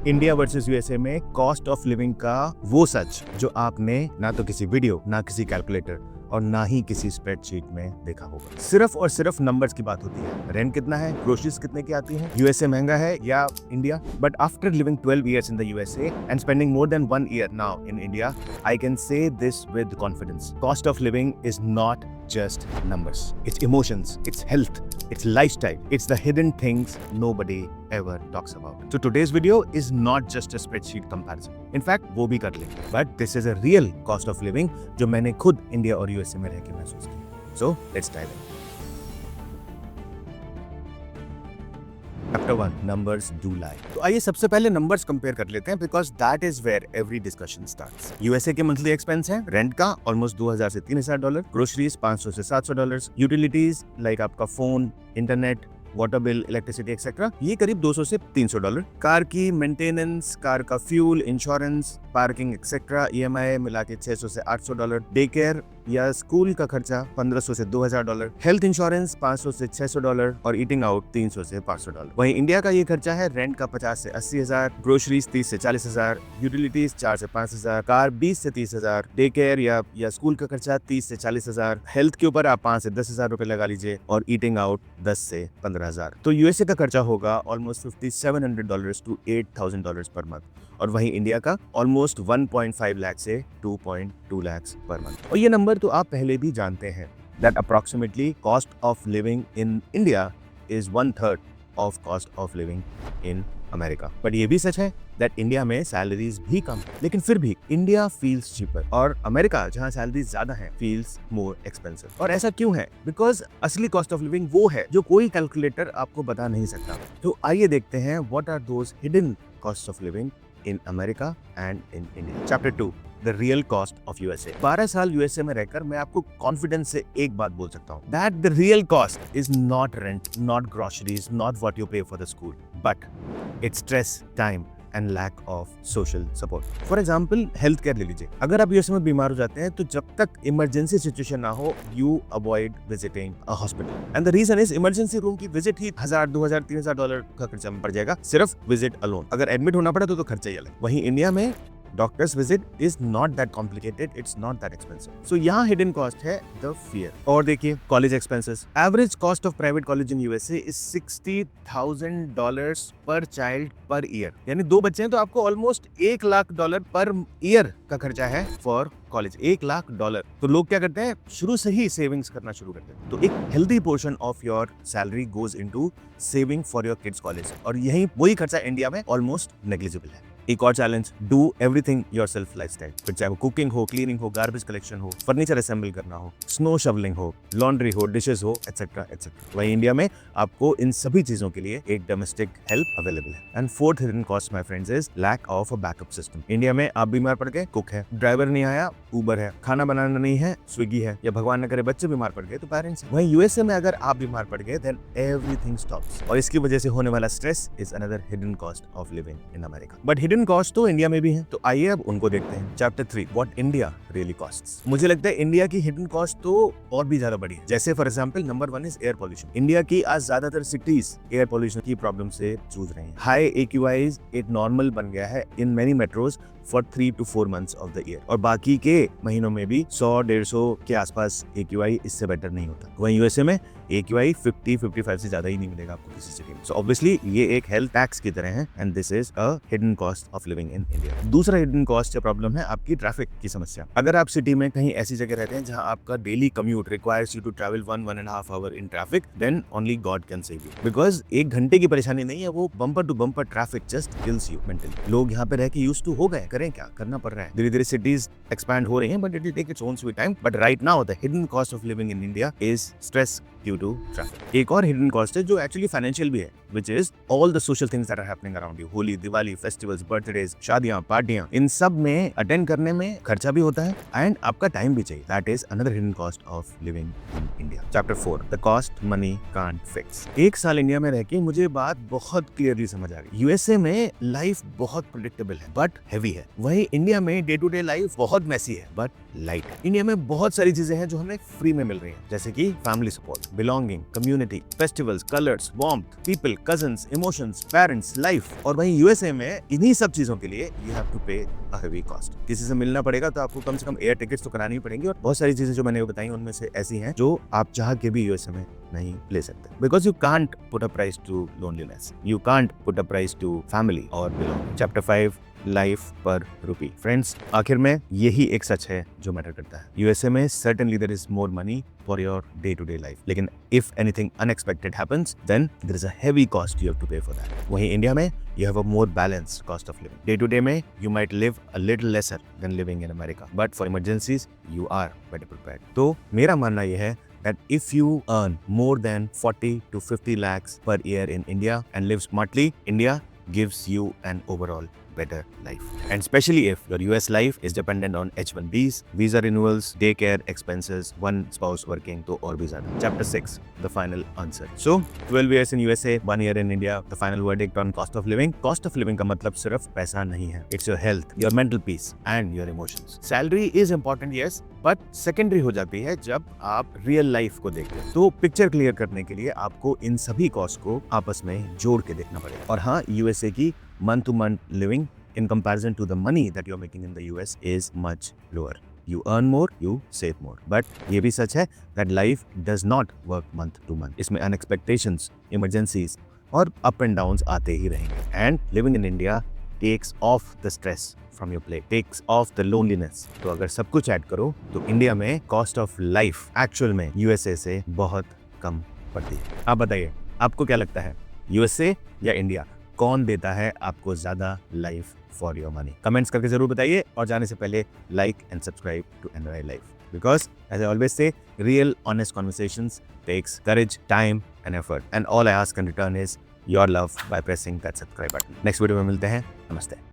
India versus USA में cost of living का वो सच जो आपने ना तो किसी वीडियो, ना किसी कैलकुलेटर और ना ही किसी स्प्रेडशीट में देखा होगा। सिर्फ और सिर्फ नंबर्स की बात होती है। रेंट कितना है, ग्रोसरीज कितने की आती हैं, यूएसए महंगा है या India? But after living 12 years in the USA and spending more than 1 year now in India, I can say this with confidence. Cost of living is not just numbers. It's emotions, it's health, it's lifestyle, it's the hidden things nobody ever talks about. So today's video is not just a spreadsheet comparison. In fact, वो भी कर लेंगे. But this is a real cost of living जो मैंने खुद India और USA में रह के महसूस किया. So let's dive in. Chapter 1, numbers do lie. तो आइए सबसे पहले नंबर्स कंपेयर कर लेते हैं because that is where every discussion starts. USA के मंथली एक्सपेंस है रेंट का ऑलमोस्ट $2,000 से $3,000, ग्रोसरीज $500 से $700, यूटिलिटीज लाइक आपका phone, internet, water bill, electricity etcetera ये करीब $200 से $300, कार की मेंटेनेंस, कार का fuel, insurance, parking etcetera, EMI मिला के $600 से $800, डे केयर या स्कूल का खर्चा $1,500 से $2,000, हेल्थ इंश्योरेंस $500 से $600 और ईटिंग आउट $300 से $500। वहीं इंडिया का ये खर्चा है रेंट का $50,000 से $80,000, ग्रोसरीज $30,000 से $40,000, यूटिलिटीज $4,000 से $5,000, कार $20,000 से $30,000, डे केयर या स्कूल का खर्चा $30,000 से $40,000, हेल्थ के ऊपर आप $5,000 से $10,000 रुपए लगा लीजिए और ईटिंग आउट $10,000 से $15,000। तो यूएसए का खर्चा होगा ऑलमोस्ट $5,700 to $8,000 पर मंथ और वहीं इंडिया का ऑलमोस्ट 1.5 लाख से 2.2 लाख पर मंथ। और ये नंबर तो आप पहले भी जानते हैं that approximately cost of living in India is 1/3 of cost of living in America. But ये भी सच है दैट इंडिया में सैलरीज भी कम है, लेकिन फिर भी इंडिया फील्स चीपर और अमेरिका जहां सैलरीज ज्यादा है फील्स मोर एक्सपेंसिव। और ऐसा क्यों है? बिकॉज असली कॉस्ट ऑफ लिविंग वो है जो कोई कैलकुलेटर आपको बता नहीं सकता। तो आइए देखते हैं what are those hidden cost of living in America and in India. Chapter 2, The real cost of USA. 12 साल यूएसए में रहकर मैं आपको कॉन्फिडेंस से एक बात बोल सकता हूँ that the real cost is not rent, not groceries, not what you pay for the school, but it's stress, time and lack of social support. For example, health care ले लीजिए। अगर आप यूएसए में बीमार हो जाते हैं तो जब तक इमरजेंसी सिचुएशन ना हो you avoid visiting a hospital. And the reason is emergency room की विजिट ही $1,000, $2,000, $3,000 का खर्चा में पड़ जाएगा सिर्फ विजिट अलोन। अगर एडमिट होना पड़ा तो खर्चा ही अलग। वहीं इंडिया में doctors visit is not that complicated, it's not that expensive. So यहाँ हिडन कॉस्ट है द फियर। और देखिए college expenses, average cost of private college in USA is $60,000 per child per year. यानी 2 बच्चे हैं तो आपको ऑलमोस्ट $1,00,000 पर ईयर का खर्चा है फॉर कॉलेज। $1,00,000। तो लोग क्या करते हैं, शुरू से ही सेविंग्स करना शुरू करते हैं। तो एक healthy portion of your salary goes into saving for your kids college और यही वही खर्चा इंडिया में ऑलमोस्ट नेग्लिजिबल है। एक और challenge, do everything yourself lifestyle. फिर चाहे वो कुकिंग हो, क्लीनिंग हो, गार्बेज कलेक्शन हो, फर्नीचर असेंबल करना हो, स्नो शवलिंग हो, लॉन्ड्री हो, डिशेस हो, एटसेट्रा एटसेट्रा। वहीं इंडिया में आपको इन सभी चीजों के लिए एक डोमेस्टिक हेल्प अवेलेबल है। And fourth hidden cost my friends is lack of a backup system. India में आप बीमार पड़ गए, कुक है, ड्राइवर नहीं आया, उबर है, खाना बनाना नहीं है, स्विगी है, या भगवान न करे बच्चे बीमार पड़ गए तो पेरेंट्स है। वहीं यूएसए में अगर आप बीमार पड़ गए देन एवरीथिंग स्टॉप्स और इसकी वजह से होने वाला stress is another hidden cost of living in America. But hidden cost तो इंडिया में भी है, तो आइए अब उनको देखते हैं। Chapter 3, what India really costs. मुझे लगता है इंडिया की हिडन कॉस्ट तो और भी ज्यादा बड़ी है। जैसे for example number 1 is air pollution. India की आज ज्यादातर सिटीज एयर पोल्यूशन की प्रॉब्लम से जूझ रही हैं। हाई AQIs एक नॉर्मल बन गया है in many metros for 3 to 4 months of the year और बाकी के महीनों में भी 100-150 के आसपास AQI इससे बेटर नहीं होता। वहीं यूएसए में AQI 50-55 से ज्यादा ही नहीं मिलेगा आपको किसी सिटी में। सो ऑब्वियसली ये एक हेल्थ टैक्स की तरह है and this is a hidden cost of living in India. दूसरा हिडन कॉस्ट या प्रॉब्लम है आपकी ट्रैफिक की समस्या। अगर आप सिटी में कहीं ऐसी जगह रहते हैं जहां आपका daily commute requires you to travel 1.5 hour in traffic, then only god can save you. Because 1 घंटे की परेशानी नहीं है, वो bumper to bumper traffic just kills you mentally. लोग यहाँ पे रह के यूज्ड टू हो गए, करें क्या, करना पड़ रहा है। धीरे धीरे सिटीज एक्सपैंड हो रही हैं but it will take its own sweet time. But right now the hidden cost of living in India is stress due to traffic. एक और हिडन कॉस्ट है जो एक्चुअली फाइनेंशियल भी है, which is all the social things that are happening around you. Holi, Diwali, festivals, birthdays, शादियां, पार्टियां, इन सब में अटेंड करने में खर्चा भी होता है एंड आपका टाइम भी चाहिए। That is another hidden cost of living in India. Chapter 4, the cost money can't fix. 1 साल इंडिया में रह के मुझे बात बहुत क्लियरली समझ आ गई। यूएसए में लाइफ बहुत प्रेडिक्टेबल है बट हैवी है। वहीं इंडिया में डे टू डे लाइफ बहुत मैसी है बट लाइट। इंडिया में बहुत सारी चीजें हैं जो हमें फ्री में मिल रही हैं, जैसे कि family support, belonging, community, festivals, colours, warmth, people, cousins, emotions, parents, life. और वहीं यूएसए में इन्हीं सब चीजों के लिए यू हैव टू पे अ हेवी कॉस्ट। किसी से मिलना पड़ेगा तो आपको कम से कम एयर टिकट्स तो करानी पड़ेंगी, और बहुत सारी चीजें जो मैंने बताई उनमें से ऐसी हैं जो आप चाह के भी यूएसए में नहीं ले सकते। Because you can't put a price to loneliness, you can't put a price to family और बिलोंगिंग। चैप्टर 5, लाइफ पर रुपी। फ्रेंड्स, आखिर में यही एक सच है जो मैटर करता है। यूएसए में certainly there is more money for your day to day life, लेकिन if anything unexpected happens then there is a heavy cost you have to pay for that. वहीं इंडिया में you have a more balanced cost of living. Day to day में you might live a little lesser than living in America, but for emergencies you are better prepared. तो मेरा मानना यह है that if you earn more than 40 to 50 lakhs per year in India and live smartly, India gives you an overall better life. And especially if your US life is dependent on H1Bs, visa renewals, daycare expenses, one spouse working, तो और भी ज़्यादा। Chapter 6, the final answer. So 12 years in USA, 1 year in India, the final verdict on cost of living. Cost of living का मतलब सिर्फ पैसा नहीं है. It's your health, your mental peace and your emotions. Salary is important, yes, but secondary हो जाती है जब आप real life को देखते हैं। तो पिक्चर क्लियर करने के लिए आपको इन सभी कॉस्ट को आपस में जोड़ के देखना पड़ेगा। और हाँ, USA की month to month living in comparison to the money that you're making in the US is much lower. You earn more, you save more. But ये भी सच है that life does not work month to month. इसमें unexpectations, emergencies और up and downs आते ही रहेंगे. And living in India takes off the stress from your plate, takes off the loneliness. तो अगर सब कुछ ऐड करो तो इंडिया में cost of life actual में USA से बहुत कम पड़ती है। आप बताइए, आपको क्या लगता है, USA या इंडिया, कौन देता है आपको ज्यादा life for your money? Comments करके जरूर बताइए, और जाने से पहले like and subscribe to NRI life, because as I always say, real honest conversations takes courage, time and effort, and all I ask in return is your love by pressing that subscribe button. Next video में मिलते हैं। नमस्ते।